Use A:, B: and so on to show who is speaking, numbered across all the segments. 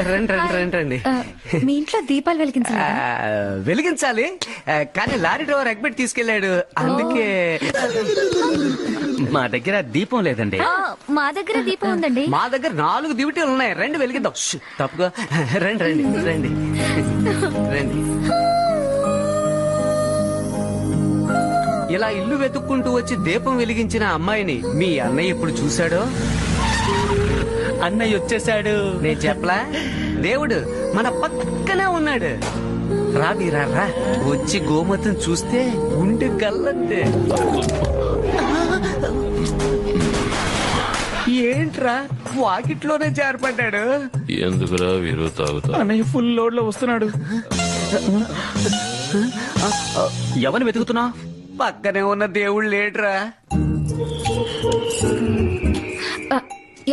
A: రండి రండి రండి రండి.
B: మీ ఇంట్లో దీపాలు వెలిగించాలి
A: వెలిగించాలి, కానీ లారీ డ్రైవర్ ఎగ్బెట్ తీసుకెళ్లాడు, అందుకే మా దగ్గర దీపం లేదండి.
B: మా దగ్గర దీపం ఉందండి.
A: మా దగ్గర 4 దివిటీలు ఉన్నాయి, రండి వెలిగిద్దాం. తప్పుగా రండి రండి రండి రండి. ఇలా ఇల్లు వెతుక్కుంటూ వచ్చి దీపం వెలిగించిన అమ్మాయిని మీ అన్నయ్య ఇప్పుడు చూశాడో?
C: అన్నయ్య వచ్చేసాడు.
A: నేను చెప్పలా, దేవుడు మన పక్కనే ఉన్నాడు. రా వీరా రా, వచ్చి గోమతం చూస్తే గుండె గల్లంతే. ఏంట్రా వాకిట్లోనే జారిపడ్డాడు?
D: ఎందుకురా వీరు తాగుతా?
C: అన్నయ్య ఫుల్ లోడ్ లో వస్తున్నాడు. ఎవరిని వెతుకుతున్నా?
A: పక్కనే ఉన్న దేవుడు లేట్రా.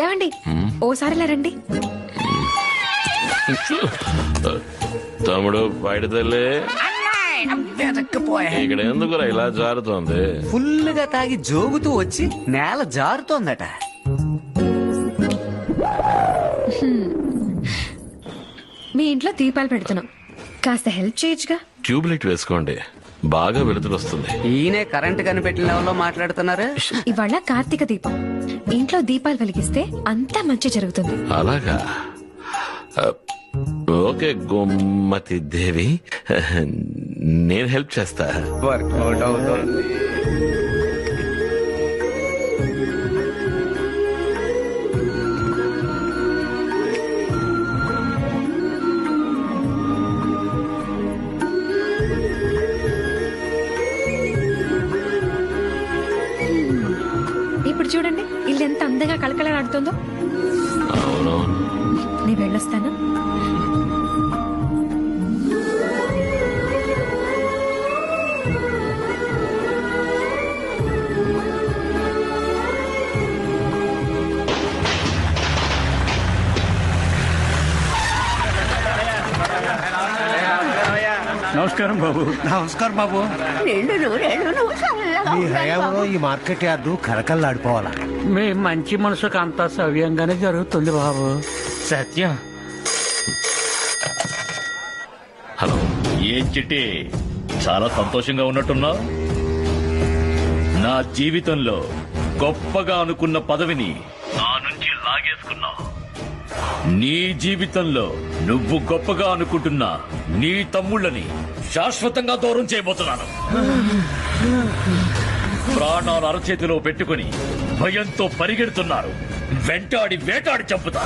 B: ఏమండి ఓసారిలా రండి.
D: తమ్ముడు బయట తల్లి ఇక్కడ ఎందుకురా ఇలా జారుతోంది?
A: ఫుల్గా తాగి జోగుతూ వచ్చి నేల జారుతోందట.
B: మీ ఇంట్లో దీపాలు పెడుతున్నాం, కాస్త హెల్ప్ చేయొచ్చుగా.
D: ట్యూబ్ లైట్ వేసుకోండి, బాగా వెలుతురు వస్తుంది.
A: ఈయనే కరెంట్ కనిపెట్టిన లెవెల్లో మాట్లాడుతున్నారు.
B: ఇవాళ కార్తీక దీపం, ఇంట్లో దీపాలు వెలిగిస్తే అంతా మంచి జరుగుతుంది.
D: అలాగా? ఓకే గోమతి దేవి, నేను హెల్ప్ చేస్తా.
A: వర్కౌట్ అవుతుంది.
B: ఇప్పుడు చూడండి ఇల్లు ఎంత అందంగా కళకళలాడుతుందో.
D: అవునవును.
B: నేను వెళ్ళొస్తాను.
C: నమస్కారం బాబు.
E: నమస్కారం బాబు. మీ హయాంలో ఈ మార్కెట్ యార్డు కలకల్లాడిపోవాలా?
C: మీ మంచి మనసుకు అంతా సవ్యంగానే జరుగుతుంది బాబు. సత్యం.
D: హలో.
F: ఏం చిట్టి, చాలా సంతోషంగా ఉన్నట్టున్నా? నా జీవితంలో గొప్పగా అనుకున్న పదవిని నా నుంచి లాగేసుకున్నావు. నీ జీవితంలో నువ్వు గొప్పగా అనుకుంటున్న నీ తమ్ముళ్ళని శాశ్వతంగా దూరం చేయబోతున్నాను. ప్రాణాలు అరచేతిలో పెట్టుకుని భయంతో పరిగెడుతున్నారు, వెంటాడి వేటాడి చంపుతా.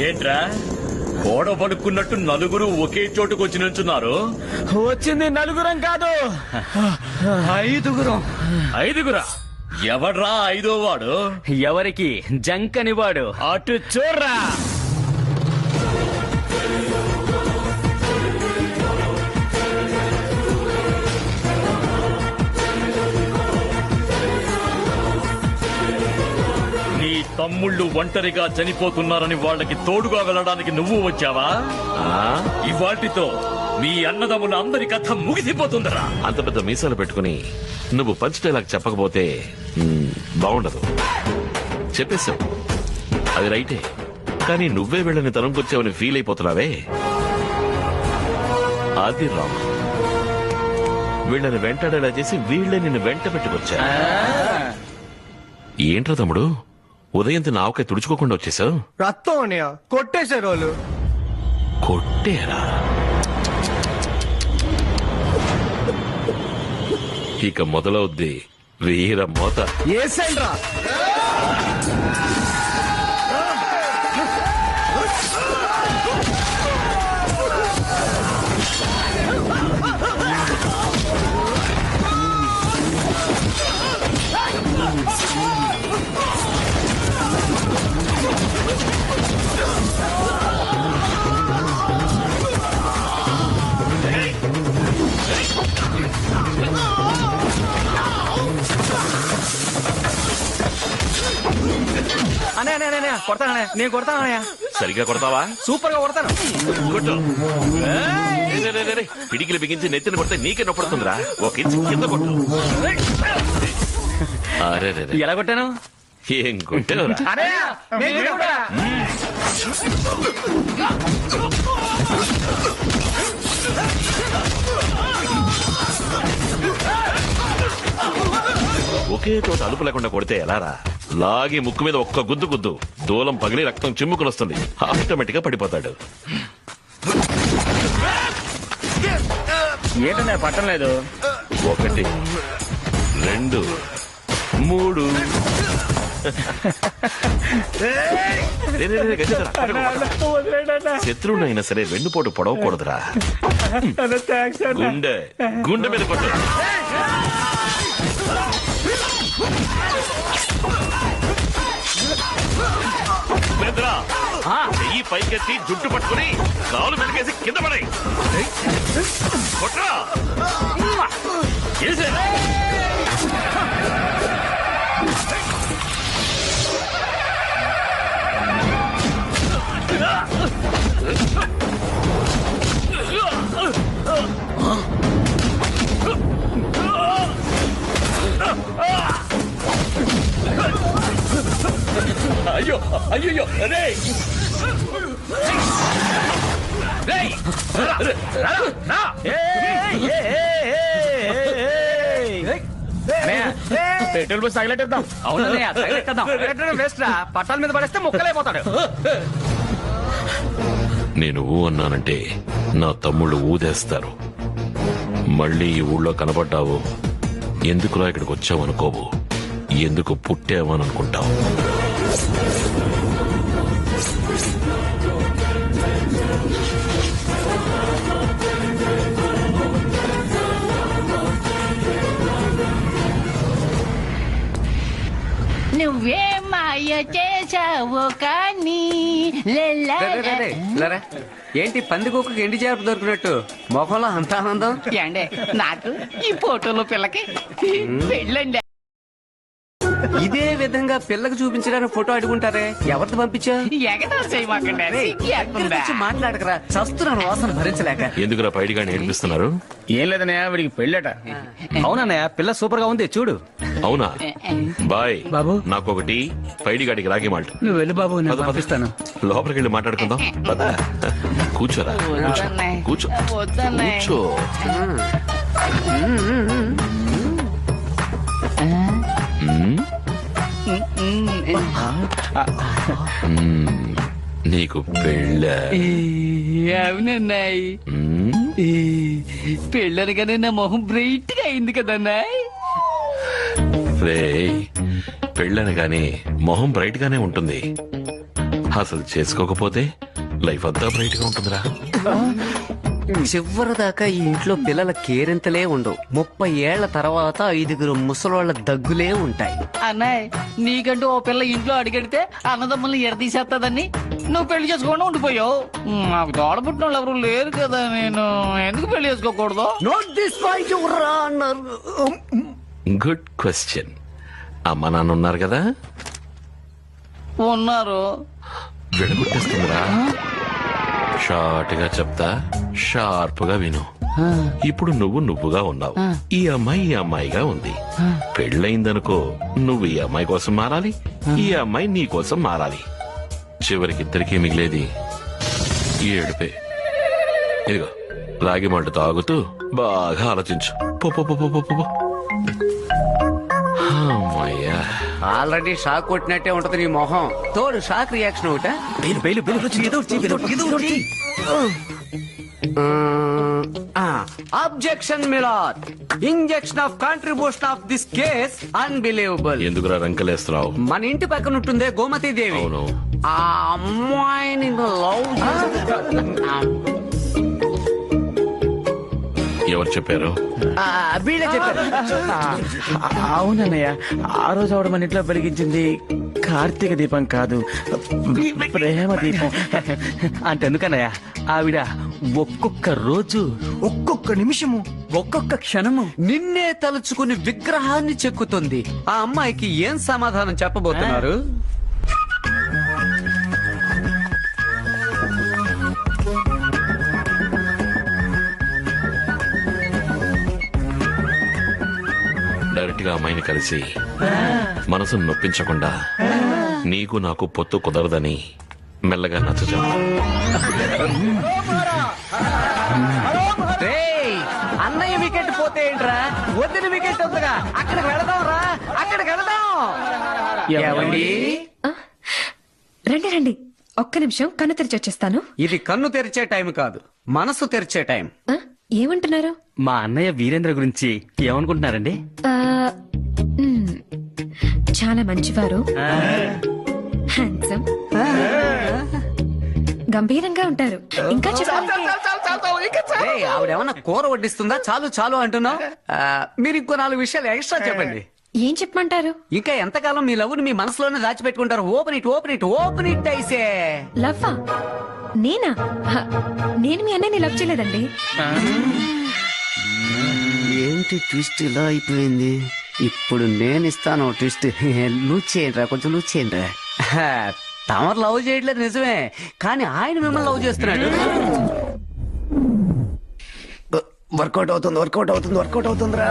F: ఏంట్రా గోడ పడుకున్నట్టు నలుగురు ఒకే చోటుకు వచ్చి నిల్చున్నారు?
C: వచ్చింది నలుగురం కాదు, 5గురం.
F: 5గురా? ఎవడ్రా 5వ వాడు?
C: ఎవరికి జంకని వాడు. అటు చూర్రా.
F: తమ్ముళ్ళు ఒంటరిగా చనిపోతున్నారని వాళ్ళకి తోడుగా వెళ్ళడానికి నువ్వు వచ్చావా? ఇవాటితో మీ అన్నదమ్ముల అందరి కథ ముగిసిపోతుందరా.
D: అంత పెద్ద మీసాలు పెట్టుకుని నువ్వు పంచ్ డైలాగ్ చెప్పకపోతే బాగుండదు. చెప్పేశావు, అది రైటే. కానీ నువ్వే వీళ్ళని తరంకొచ్చావని ఫీల్ అయిపోతున్నావే, అది రాంగ్. వీళ్ళని వెంటాడేలా చేసి వీళ్ళే నిన్ను వెంట పెట్టుకొచ్చా. ఏంట్రా తమ్ముడు, ఉదయం నావకాయ తుడుచుకోకుండా వచ్చేసావు?
E: రక్తం అన్నయ్య, కొట్టేశారు వాళ్ళు.
D: కొట్టేరా? ఇక మొదలవుద్ది వీర మోత.
E: ఏసండ్రా. కొడతానయ్య, నేను కొడతానయ్య.
D: సరిగా కొడతావా?
E: సూపర్ గా కొడతాను.
D: కొట్టు. రే, రే, రే, రే. పిడికిలు బిగించి నెత్తిని కొడితే నీకే నొప్పడుతుందిరా. ఒక ఇంచు కింద కొట్టు. అరే రే రే.
E: ఎలా కొట్టాను?
D: ఏం కొట్టావురా?
E: అరే
D: ఒకే చోట అలుపు లేకుండా కొడితే ఎలారా? లాగి ముక్కు మీద ఒక్క గుద్దు గుద్దు, దూలం పగిలి రక్తం చిమ్ముకుని వస్తుంది. ఆటోమేటిక్ గా పడిపోతాడు.
E: ఏంటనే పట్టం లేదు.
D: 1 2 3. రే, రే, రే, గట్టిగా రా. శత్రువునైనా సరే వెన్నుపోటు పొడవకూడదురా. గుండె గుండె మీద కొట్టు. ఉపేంద్ర, చెయ్యి పైకెత్తి జుట్టు పట్టుకుని కాలు మెలికేసి కింద పడే. కొట్రా. ఏసే.
F: అయ్యో అయ్యో రే
E: పెట్రోల్ బస్ తగిలెట్టేద్దాం. అవునన్నయ్య, తగిలెట్టేద్దాం. వేస్ట్ రా, పట్టాల మీద పడేస్తే ముక్కలైపోతాడు.
D: నేను ఊ అన్నానంటే నా తమ్ముళ్ళు ఊదేస్తారు. మళ్ళీ ఈ ఊళ్ళో కనబడ్డావు, ఎందుకులా ఇక్కడికి వచ్చావు అనుకోవు, ఎందుకు పుట్టావని అనుకుంటావు.
G: నువ్వే మాయ చేసావు కానీ
A: రే, రే, రే, లేరా. ఏంటి పందికొక్క ఎండి చేప దొరికినట్టు మొఖంలో అంత ఆనందం?
G: ఏండే నాకు ఈ ఫోటోలో పిల్లకి పెళ్ళండి.
A: ఇదే విధంగా పిల్లకి చూపించడానికి ఫోటో అడుగుంటారే, ఎవరితో పంపించా?
G: ఎగతా చేయమాకండి.
A: మాట్లాడకరా, చస్తున్నాను వాసన భరించలేక.
D: ఎందుకురా పైడిగా నేర్పిస్తున్నారు?
E: ఏం లేదన్నయ్య, వీడికి పెళ్ళట. అవునన్నయ్య, పిల్ల సూపర్ గా ఉంది చూడు.
D: అవునా? బాయ్
C: బాబు.
D: నాకొకటి పైడిగాడికి రాగి మాల్ట్.
C: నువ్వు వెళ్ళి బాబు, నేను
D: పద, పద.
C: పంపిస్తాను.
D: లోపలికి వెళ్ళి మాట్లాడుకుందాం. పద. కూర్చోరా, కూర్చో, కూర్చో, కూర్చో. నీకు పెళ్ళ?
G: అవునన్నాయి, పెళ్ళనగానే నా మొహం బ్రైట్ గా అయింది కదన్నాయి.
D: రే, పెళ్ళనగానే మొహం బ్రైట్ గానే ఉంటుంది. అసలు చేసుకోకపోతే లైఫ్ అంతా బ్రైట్ గా ఉంటుందిరా.
A: చివరి దాకా ఈ ఇంట్లో పిల్లల కేరింతలే ఉండవు. 30 ఏళ్ల తర్వాత 5 ముసలోళ్ల దగ్గులే ఉంటాయి.
G: అన్నాయ్, నీకంటూ ఓ పిల్ల ఇంట్లో అడిగడితే అన్నదమ్ముల్ని ఎడదీసేస్తుందని నువ్వు పెళ్లి చేసుకోకుండా ఉండిపోయావు. నాకు తోడబుట్టిన వాళ్ళు ఎవరు లేరు కదా, నేను ఎందుకు పెళ్లి చేసుకోకూడదు?
A: నోట్ దిస్ పాయింట్ రా అన్నారు.
D: Good question. అమ్మ నాన్న ఉన్నారు కదా?
G: ఉన్నారు.
D: విడగొట్టేస్తుందిరా. షార్ట్ గా చెప్తా, షార్ప్ గా విను. ఇప్పుడు నువ్వుగా ఉన్నావు, ఈ అమ్మాయిగా ఉంది. పెళ్ళయిందనుకో, నువ్వు ఈ అమ్మాయి కోసం మారాలి, ఈ అమ్మాయి నీ కోసం మారాలి. చివరికి ఇద్దరికీ మిగిలేది ఏడుపే. ఇదిగో రాగి మంట తాగుతూ బాగా ఆలోచించు. పో పో పో పో పో. అమ్మయ్యా,
A: ఆల్రెడీ షాక్ కొట్టినట్టే ఉంటది నీ మొహం, తోడు షాక్ రియాక్షన్ ఒకటా? Objection milord, injection of contribution of this case unbelievable.
D: ఎందుకురా రంకలేస్తున్నావు?
A: మన ఇంటి పక్కన ఉంటుందే గోమతి దేవి,
D: అవును.
A: ఆ అమ్మాయిని లవ్.
D: ఎవరు చెప్పారు?
A: వీళ్ళే చెప్పారు.
E: అవునన్నయ్య, ఆ రోజు ఆవిడ మన ఇంట్లో వెలిగించింది కార్తీక దీపం కాదు, ప్రేమ దీపం. అంతెందుకన్నయ్య, ఆవిడ ఒక్కొక్క రోజు, ఒక్కొక్క నిమిషము, ఒక్కొక్క క్షణము
A: నిన్నే తలుచుకుని విగ్రహాన్ని చెక్కుతుంది. ఆ అమ్మాయికి ఏం సమాధానం చెప్పబోతున్నారు?
D: అర్జెంటుగా అమ్మాయిని కలిసి మనసును నొప్పించకుండా నీకు నాకు పొత్తు కుదరదని మెల్లగా నచ్చజెప్పు.
A: రేయ్, అన్నయ్య వికెట్ పోతే ఏంట్రా, వదిన వికెట్ ఉందిగా, అక్కడికి వెళదాం రా, అక్కడికి వెళదాం. ఏవండి?
B: రండి రండి, ఒక్క నిమిషం కన్ను తెరిచి వచ్చేస్తాను.
A: ఇది కన్ను తెరిచే టైం కాదు, మనసు తెరిచే టైం.
B: ఆ, ఏమంటున్నారు?
E: మా అన్నయ్య వీరేంద్ర గురించి ఏమనుకుంటున్నారండి?
B: ఆ, మ్, చాలా మంచివారు, హ్యాండ్సమ్, గంభీరంగా ఉంటారు. ఇంకా చెప్పాలంటే
A: రేయ్, ఆవిడేమన్నా కూర వడ్డిస్తుందా? చాలు చాలు అంటున్నావు. మీరు ఇంకో 4 విషయాలు ఎక్స్ట్రా చెప్పండి.
B: ఏం చెప్పమంటారు?
A: ఇంకా ఎంతకాలం మీ లవ్ని మీ మనసులోనే దాచిపెట్టుకుంటారు? Open it, open it, open it ఐసే.
B: లవ్వా? నేనా? హ, నేను మీ అన్నయ్యని లవ్ చేయలేదండి.
A: ఏంటి ట్విస్ట్ ఇలా అయిపోయింది? ఇప్పుడు నేను ఇస్తాను ట్విస్ట్. లూజ్ చేయండి, కొంచెం లూజ్ చేయండి. తమరు లవ్ చేయట్లేదు నిజమే, కానీ ఆయన మిమ్మల్ని లవ్ చేస్తున్నాడు. వర్కౌట్ అవుతుంది, వర్కౌట్ అవుతుంది, వర్కౌట్ అవుతుందిరా.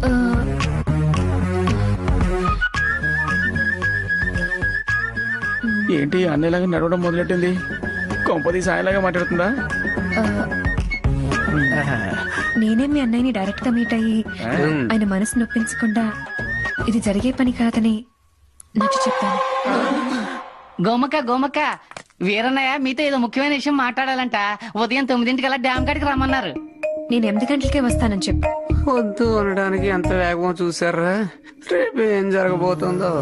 B: ఆ,
E: ఏంటి అన్నయ్యలాగా నడవడం మొదలెట్టింది? కొంపది సాయలాగా మాట్లాడుతుందా?
B: నేనే మీ అన్నయ్యని డైరెక్ట్ గా మీట్ అయ్యి ఆయన మనసు నొప్పించకుండా ఇది జరిగే పని కాదని నచ్చి చెప్పాను.
G: గోమక్క గోమక్క, వీరన్నయ్య మీతో ఏదో ముఖ్యమైన విషయం మాట్లాడాలంట. ఉదయం 9ంటికల్లా డ్యామ్ కాడికి రమ్మన్నారు.
B: నేను 8 గంటలకే వస్తానని చెప్పు.
A: వద్దు అనడానికి ఎంత వేగం చూసారా? రేపు ఏం జరగబోతుందో.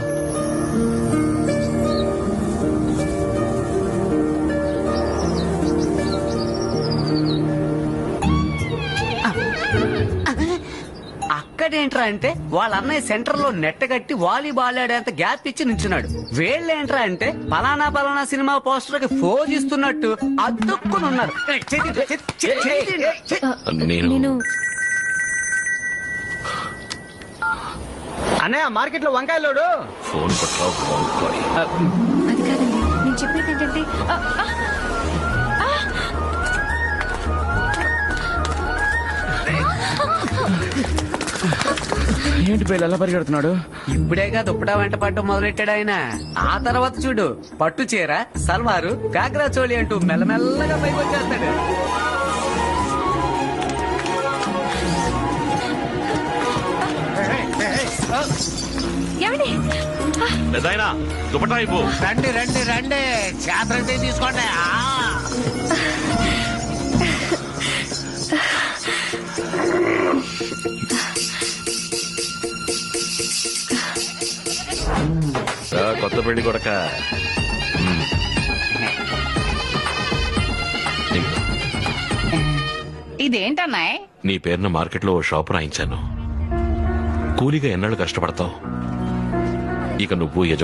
A: అక్కడేంట్రా అంటే వాళ్ళ అన్నయ్య సెంటర్ లో నెట్ కట్టి వాలీబాల్ ఆడేంత గ్యాప్ ఇచ్చి నించున్నాడు. వీళ్ళేంట్రా అంటే పలానా పలానా సినిమా పోస్టర్ కి ఫోజ్ ఇస్తున్నట్టు అద్దుక్కుని ఉన్నారు.
B: నేను
E: అన్నయ్య మార్కెట్ లో వంకాయలోడు.
D: ఫోన్ పట్ల వంకాయ్.
B: అది కాదండి, నేను చెప్పేది ఏంటంటే ఆ, ఆ, ఆ!
E: ఏంటి పేరు ఎలా పరిగెడుతున్నాడు?
A: ఇప్పుడేగా దుప్పటా వెంట పడ్డం మొదలెట్టాడు ఆయన. ఆ తర్వాత చూడు, పట్టు చీర, సల్వారు, గాగ్రా చోళి అంటూ మెల్లమెల్లగా పైకి వచ్చేస్తాడు.
B: ఏమండి? ఆ,
D: పెదాయనా దుపటా ఇవ్వు.
C: రండి రండి రండి, జాగ్రత్త తీసుకోండి.
D: కొత్త పెళ్లి కొడక.
G: ఇదేంటన్నాయ్?
D: నీ పేరున మార్కెట్లో ఓ షాపు రాయించాను. కూలీగా ఎన్నాళ్ళు కష్టపడతావు? ఇక నువ్వు యజమాని